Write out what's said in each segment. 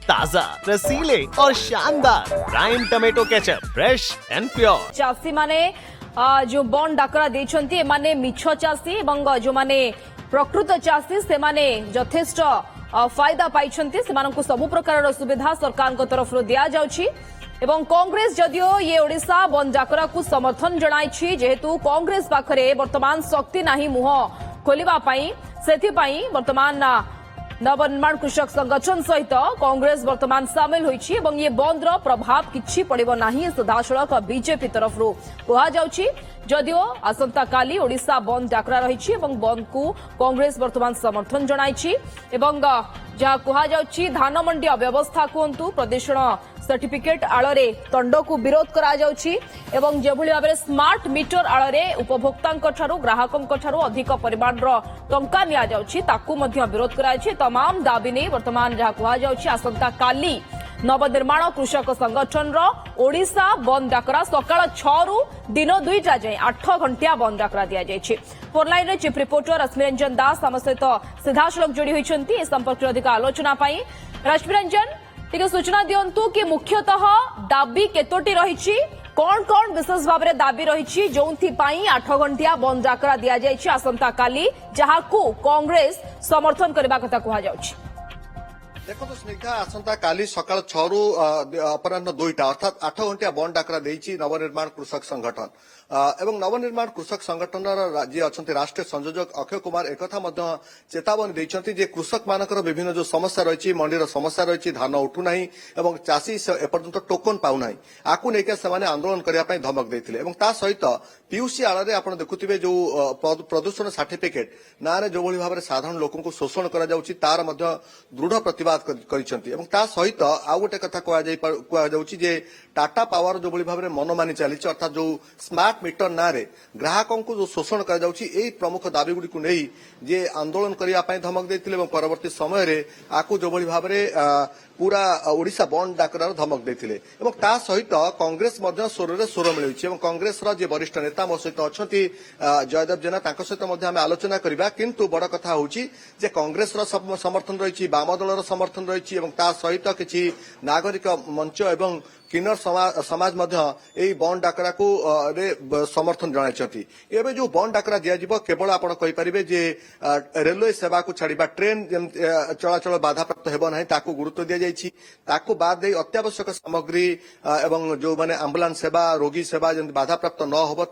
ताजा, रसीले और शानदार prime tomato ketchup, fresh and pure. चाषी माने जो बंड डाकरा देछंती माने मिछ चाषी एवं जो माने प्रकृत चाषी से माने यथेष्ट फायदा पाइछंती सेमानकु सब प्रकार सुविधा सरकार तरफ दिया जाउछि एवं कांग्रेस जदियो ये ओडिशा बंद डाकरा को समर्थन जणाइछि जेहेतु कांग्रेस पाखरे वर्तमान शक्ति नाही मुह खोलिबा पई सेथि वर्तमान नवनिर्माण कृषक संगठन सहित कांग्रेस वर्तमान सामिल होइछि एवं ये बंद रो प्रभाव किछि पड़िबो नाही सीधासळख बीजेपी तरफ कहा जाउछि जदियो आसंता काली ओडिशा बंद डाकरा रहिछि एवं बंद को कांग्रेस वर्तमान समर्थन जणाइछि एवं जहा कहा जाउछि धान मंडी अव्यवस्था कुंतु प्रदेशण सर्टिफिकेट आଳରେ तंडको विरोध करा जाउछि एवं जेभଳି भाबरे स्मार्ट मीटर आଳରେ उपभोक्तांक ठारू ग्राहकंक ठारू अधिक परिमाणर टंका निया जाउछि ताकू मध्य विरोध करा जाउछि तमाम दाबी नै वर्तमान जहा कहा जाउछि आसंता काली नवनिर्माण कृषक संगठन ओडिशा बंद डाकरा सकाळ 6 रु दिन 2टा जाए 8 घंटिया बंद डाकरा दिया जायछि। फोन लाइन रे चीफ रिपोर्टर रश्मि रंजन दास आम सहित सीधासळख जोड़ी होइछन्ती ए संपर्क अधिक आलोचना पई। रश्मि रंजन टिके सूचना दियंतु कि मुख्यतः दाबी केतोटी रहिछि कौन कौन विशेष भाव में दाबी रही जो 8 घंटिया बंद डाकरा दि जाइछि आसंता काली जहाकू कांग्रेस समर्थन करबा कथा कहा जाउछि। देखो स्निग्धा आसंता काली सकाल 6 रु अपराह 2टा अर्थात 8 घंटिया बंद डाकरा देइछि नवनिर्माण कृषक संगठन एवं नवनिर्माण कृषक संगठन जी अच्छा राष्ट्रीय संयोजक अक्षय कुमार एक चेतावनी देइछन्ति जे कृषक मानकर विभिन्न जो समस्या रही मंडीर समस्या रही धान उठुना एवं चाषी एपर्यंत टोकन पाउना आकु लेकिन से आंदोलन करने धमक देते सहित पीयूसी आड़ आप देखुवे जो प्रदूषण सर्टिफिकेट ना जो भाव में साधारण लोक शोषण तार दृढ़ प्रतिवाद कर सहित आउ गोटे कथा कहुचे टाटा पावर जो भाव में मनमानी चली अर्थात जो स्मार्ट मीटर ना ग्राहकों को जो शोषण कर प्रमुख दाबी गुड़ी नहीं जे आंदोलन करने धमक देते परवर्ती समय आपको जो भाव में पूरा ओडिशा बंद डाकरार धमक देते सहित कांग्रेस स्वर स्वर मिलूँ कांग्रेस वरिष्ठ नेता मो सहित अच्छा जयदेव जेना सहित आम आलोचना करवा किंतु बड़ कथा हूँ कांग्रेस समर्थन रही वाम दल समर्थन रही सहित किसी नागरिक मंच एवं किन्नर समाज बंद डाकरा को समर्थन जनाई एवं जो बंद डाकरा दिज्व केवल आप कहींपारे जे रेलवे सेवा को छाड़ा ट्रेन चलाचल बाधाप्राप्त होना ताकू गुरुत्व दि जाइए बाद दे अत्यावश्यक सामग्री एवं जो माने आंबुलांस सेवा रोगी सेवा जब बाधाप्राप्त न हो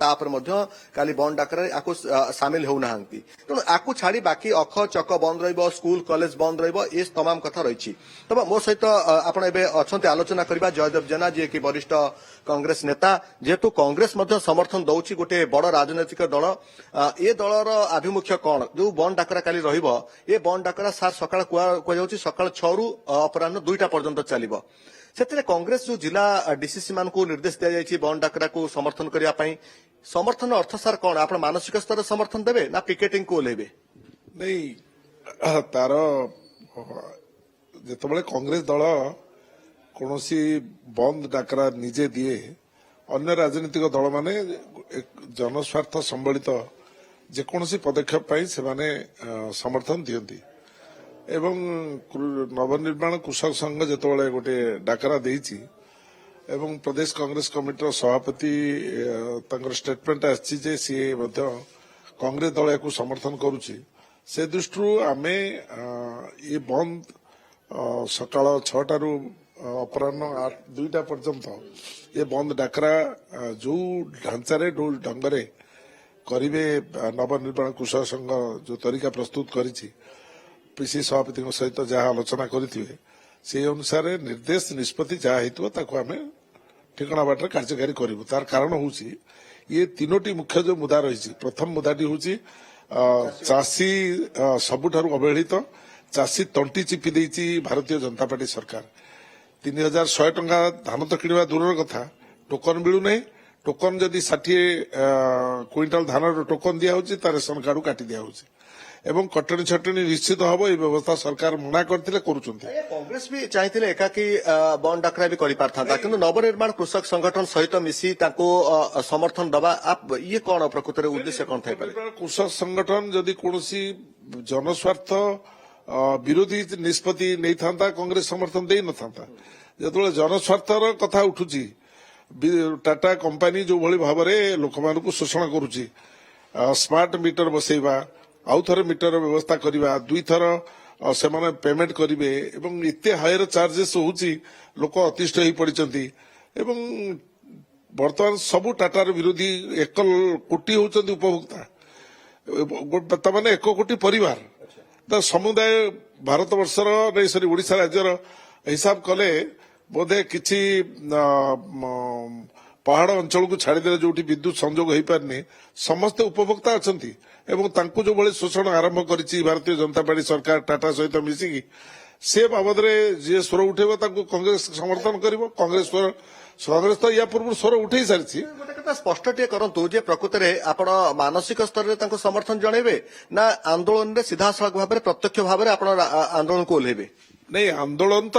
काली बंद डाकरा आपको सामिल होना तेणु आपको छाड़ी बाकी अख चक बंद स्कूल कॉलेज बंद ये तमाम कथा रही तब मो सहित आप अच्छा आलोचना करवा जयदेव जेना जी कि वरिष्ठ कांग्रेस नेता जेहेतु कांग्रेस समर्थन दौची गोटे बड़ राजनैतिक दल ये दलर आभिमुख्य कौन जो बंद डाकरा काली रहिबो ये बंद डाकरा सार सकाळ कहुची सकाळ 6 रु अपराह 2टा पर्यंत चलिबो से कांग्रेस जो जिला डीसीसी मान को निर्देश दिया जायछि बंद डाकरा को समर्थन करिया पई समर्थन अर्थ सार कौन आप मानसिक स्तर समर्थन देबे ना पिकेटिंग को लेबे नहीं तार जेतबेले कांग्रेस दल कौनसी बंद डाकरा निजे दिए अन्य राजनीतिक दल माने जनस्वार्थ संबलित जेकोसी पदक्षेप पाई से माने समर्थन दियंती एवं नवनिर्माण कृषक संघ जेतबेले गोटे डाकरा देइछि एवं प्रदेश कांग्रेस कमिटीर सभापति तांकर स्टेटमेंट आछि जे सी कांग्रेस दल याकू समर्थन करुछि से दृष्टि आमे ये बंद सकाळ 6 रु अपराह 2टा पर्यंत ये बंद डाकरा जो ढांचारे जो ढंगरे करिवे नवनिर्माण कृषक संघ जो तरीका प्रस्तुत करिछि पीसी सभापति सहित जहाँ आलोचना करिथिबे से अनुसार निर्देश निष्पत्ति जहाँ हेतु ताको आमे ठिकाना बाटर कार्यकारी करिवु तार कारण होउछि ये तीनोटी मुख्य जो मुद्दा रही प्रथम मुद्दाटी होउछि चाषी सबुठारु अवहेलित चाषी तंटी चिपी देइछि भारतीय जनता पार्टी सरकार 3100 टंका धान तो किणवा दूर कथा टोकन मिलूना टोकन जदि 60 क्विंटाल धान टोकन दिया तार रेशन कार्ड काटी दिया एवं कटनी छटनी निश्चित हम ये व्यवस्था सरकार मना करते कांग्रेस भी चाहिए एकाकी बंद डाकरा भी कर नवनिर्माण कृषक संगठन सहित मिसी समर्थन दबा आप ये कौन प्रकृत उद्देश्य कौन था कृषक संगठन जदि कौन जनस्वार्थ ବିରୋଧୀ ନିଷ୍ପତ୍ତି ନେଇଥାନ୍ତା କାଂଗ୍ରେସ ସମର୍ଥନ ଦେଇ ନଥାନ୍ତା ଯେତେବେଳେ ଜନସ୍ୱାର୍ଥର କଥା ଉଠୁଛି ଟାଟା କମ୍ପାନୀ ଯୋଉଭଳି ଭାବରେ ଲୋକମାନଙ୍କୁ ଶୋଷଣ କରୁଛି ସ୍ମାର୍ଟ ମିଟର ବସେଇବା ଆଉ ଥରେ ମିଟର ବ୍ୟବସ୍ଥା କରିବା ଦୁଇଥର ସେମାନେ ପେମେଣ୍ଟ କରିବେ ଏବଂ ଏତେ ହାଇର ଚାର୍ଜେସ୍ ହଉଛି ଲୋକ ଅତିଷ୍ଠ ହେଇ ପଡିଛନ୍ତି ଏବଂ ବର୍ତ୍ତମାନ ସବୁ ଟାଟାର ବିରୋଧୀ 1 କୋଟି ହଉଛନ୍ତି ଉପଭୋକ୍ତା ତାମାନେ 1 କୋଟି ପରିବାର ତ ସମୁଦାୟ ଭାରତ ବର୍ଷର ସରି ଓଡ଼ିଶା ରାଜ୍ୟର ହିସାବ କଲେ ବୋଧେ କିଛି ପାହାଡ ଅଞ୍ଚଳକୁ ଛାଡ଼ିଦେଲେ ଯୋଉଠି ବିଦ୍ୟୁତ ସଂଯୋଗ ହେଇପାରିନି ସମସ୍ତେ ଉପଭୋକ୍ତା ଅଛନ୍ତି ଏବଂ ତାଙ୍କୁ ଯୋଉଭଳି ଶୋଷଣ ଆରମ୍ଭ କରିଛି ଭାରତୀୟ ଜନତା ପାର୍ଟି ସରକାର ଟାଟା ସହିତ ମିଶିକି ସେ ବାବଦରେ ଯିଏ ସ୍ୱର ଉଠେଇବ ତାଙ୍କୁ କଂଗ୍ରେସ ସମର୍ଥନ କରିବ କଂଗ୍ରେସ ତ ୟା ପୂର୍ବରୁ ସ୍ୱର ଉଠେଇ ସାରିଛି ଗୋଟେ କଥା ସ୍ପଷ୍ଟ ଟିକେ କରନ୍ତୁ ଯେ ପ୍ରକୃତରେ ଆପଣ ମାନସିକ ସ୍ତରରେ ତାଙ୍କୁ ସମର୍ଥନ ଜଣାଇବେ ନା ଆନ୍ଦୋଳନରେ ସିଧାସଳଖ ଭାବରେ ପ୍ରତ୍ୟକ୍ଷ ଭାବରେ ଆପଣ ଆନ୍ଦୋଳନକୁ ଓହ୍ଲାଇବେ ନାଇଁ ଆନ୍ଦୋଳନ ତ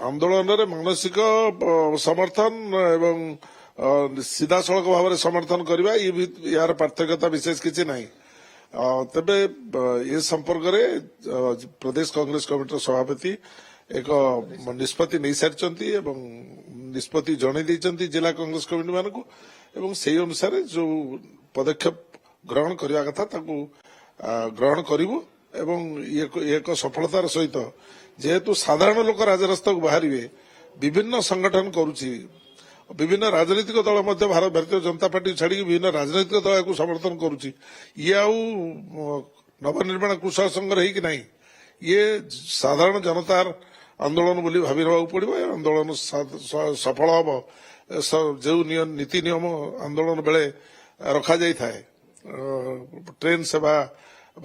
ଆନ୍ଦୋଳନରେ ମାନସିକ ସମର୍ଥନ ଏବଂ ସିଧାସଳଖ ଭାବରେ ସମର୍ଥନ କରିବା ୟାର ପାର୍ଥକ୍ୟତା ବିଶେଷ କିଛି ନାହିଁ ତେବେ ଏ ସମ୍ପର୍କରେ ପ୍ରଦେଶ କଂଗ୍ରେସ କମିଟିର ସଭାପତି ଏକ ନିଷ୍ପତ୍ତି ନେଇସାରିଛନ୍ତି ଏବଂ ନିଷ୍ପତ୍ତି ଜଣାଇ ଦେଇଛନ୍ତି ଜିଲ୍ଲା କଂଗ୍ରେସ କମିଟି ମାନଙ୍କୁ ଏବଂ ସେହି ଅନୁସାରେ ଯୋଉ ପଦକ୍ଷେପ ଗ୍ରହଣ କରିବା କଥା ତାକୁ ଗ୍ରହଣ କରିବୁ ଏବଂ ଏକ ସଫଳତାର ସହିତ ଯେହେତୁ ସାଧାରଣ ଲୋକ ରାଜରାସ୍ତାକୁ ବାହାରିବେ ବିଭିନ୍ନ ସଂଗଠନ କରୁଛି ବିଭିନ୍ନ ରାଜନୈତିକ ଦଳ ମଧ୍ୟ ଭାରତୀୟ ଜନତା ପାର୍ଟି ଛାଡିକି ବିଭିନ୍ନ ରାଜନୈତିକ ଦଳ ଏହାକୁ ସମର୍ଥନ କରୁଛି ଇଏ ଆଉ ନବନିର୍ମାଣ କୃଷକ ସଂଘର ହେଇକି ନାହିଁ ଇଏ ସାଧାରଣ ଜନତାର ଆନ୍ଦୋଳନ ବୋଲି ଭାବି ନେବାକୁ ପଡିବ ଏ ଆନ୍ଦୋଳନ ସଫଳ ହବ ଯେଉଁ ନୀତି ନିୟମ ଆନ୍ଦୋଳନ ବେଳେ ରଖାଯାଇଥାଏ ଟ୍ରେନ ସେବା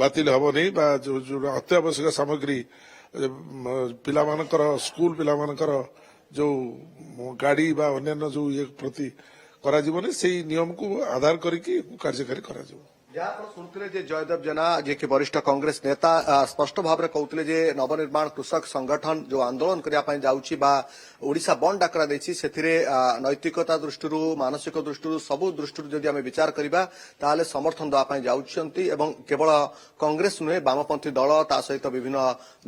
ବାତିଲ ହବନି ବା ଯୋଉ ଅତ୍ୟାବଶ୍ୟକ ସାମଗ୍ରୀ ପିଲାମାନଙ୍କର ସ୍କୁଲ ପିଲାମାନଙ୍କର ଯୋଉ ଗାଡି ବା ଅନ୍ୟାନ୍ୟ ଯୋଉ ଇଏ ପ୍ରତି କରାଯିବନି ସେଇ ନିୟମକୁ ଆଧାର କରିକି କାର୍ଯ୍ୟକାରୀ କରାଯିବ ଯାହା ଆପଣ ଶୁଣୁଥିଲେ ଯେ ଜୟଦେବ ଜେନା ଯିଏକି ବରିଷ୍ଠ କଂଗ୍ରେସ ନେତା ସ୍ପଷ୍ଟ ଭାବରେ କହୁଥିଲେ ଯେ ନବନିର୍ମାଣ କୃଷକ ସଂଗଠନ ଯୋଉ ଆନ୍ଦୋଳନ କରିବା ପାଇଁ ଯାଉଛି ବା ଓଡ଼ିଶା ବନ୍ଦ ଡାକରା ଦେଇଛି ସେଥିରେ ନୈତିକତା ଦୃଷ୍ଟିରୁ ମାନସିକ ଦୃଷ୍ଟିରୁ ସବୁ ଦୃଷ୍ଟିରୁ ଯଦି ଆମେ ବିଚାର କରିବା ତାହେଲେ ସମର୍ଥନ ଦେବା ପାଇଁ ଯାଉଛନ୍ତି ଏବଂ କେବଳ କଂଗ୍ରେସ ନୁହେଁ ବାମପନ୍ଥୀ ଦଳ ତା ସହିତ ବିଭିନ୍ନ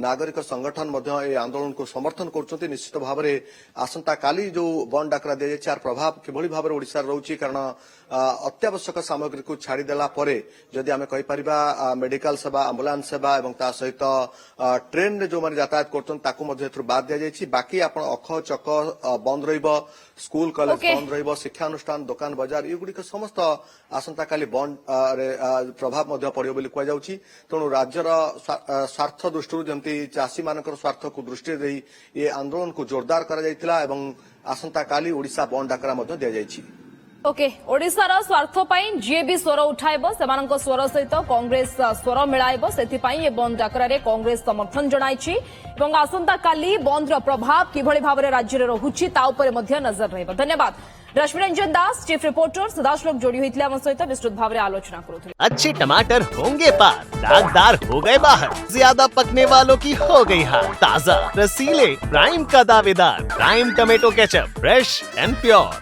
ନାଗରିକ ସଂଗଠନ ମଧ୍ୟ ଏହି ଆନ୍ଦୋଳନକୁ ସମର୍ଥନ କରୁଛନ୍ତି ନିଶ୍ଚିତ ଭାବରେ ଆସନ୍ତାକାଲି ଯୋଉ ବନ୍ଦ ଡାକରା ଦିଆଯାଇଛି ଏହାର ପ୍ରଭାବ କିଭଳି ଭାବରେ ଓଡ଼ିଶାରେ ରହୁଛି କାରଣ ଅତ୍ୟାବଶ୍ୟକ ସାମଗ୍ରୀକୁ ଛାଡ଼ିଦେଲା ପରେ ଯଦି ଆମେ କହିପାରିବା ମେଡିକାଲ ସେବା ଆମ୍ବୁଲାନ୍ସ ସେବା ଏବଂ ତା ସହିତ ଟ୍ରେନରେ ଯୋଉମାନେ ଯାତାୟାତ କରୁଛନ୍ତି ତାକୁ ମଧ୍ୟ ଏଥିରୁ ବାଦ୍ ଦିଆଯାଇଛି ବାକି ଆପଣ ଅଖ ଚକ ବନ୍ଦ ରହିବ ସ୍କୁଲ କଲେଜ ବନ୍ଦ ରହିବ ଶିକ୍ଷାନୁଷ୍ଠାନ ଦୋକାନ ବଜାର ଏଗୁଡିକ ସମସ୍ତ ଆସନ୍ତାକାଲି ବନ୍ଦରେ ପ୍ରଭାବ ମଧ୍ୟ ପଡ଼ିବ ବୋଲି କୁହାଯାଉଛି ତେଣୁ ରାଜ୍ୟର ସ୍ୱାର୍ଥ ଦୃଷ୍ଟିରୁ ଯେମିତି ଚାଷୀମାନଙ୍କର ସ୍ୱାର୍ଥକୁ ଦୃଷ୍ଟିରେ ଦେଇ ଏ ଆନ୍ଦୋଳନକୁ ଜୋରଦାର କରାଯାଇଥିଲା ଏବଂ ଆସନ୍ତାକାଲି ଓଡ଼ିଶା ବନ୍ଦ ଡାକରା ମଧ୍ୟ ଦିଆଯାଇଛି ओके ओडिशार स्वार्थ जी भी स्वर उठाइब से स्वर सहित कांग्रेस स्वर मिलाइब से बंद डाकरारे कांग्रेस समर्थन जणाई आसंता काली बंद प्रभाव किभଳି भाବରେ राज्य रहुछि ता उपरे मध्य नजर रहब धन्यवाद रश्मि रंजन दास चीफ रिपोर्टर सदाशिव जोड़ी होइतले हम सहित विस्तृत भाव आलोचना करूथले अच्छे टमाटर होंगे पार दागदार हो गए बाहर ज्यादा पकने वालों की हो गई हार ताजा रसीले प्राइम का दावेदार prime tomato ketchup fresh and pure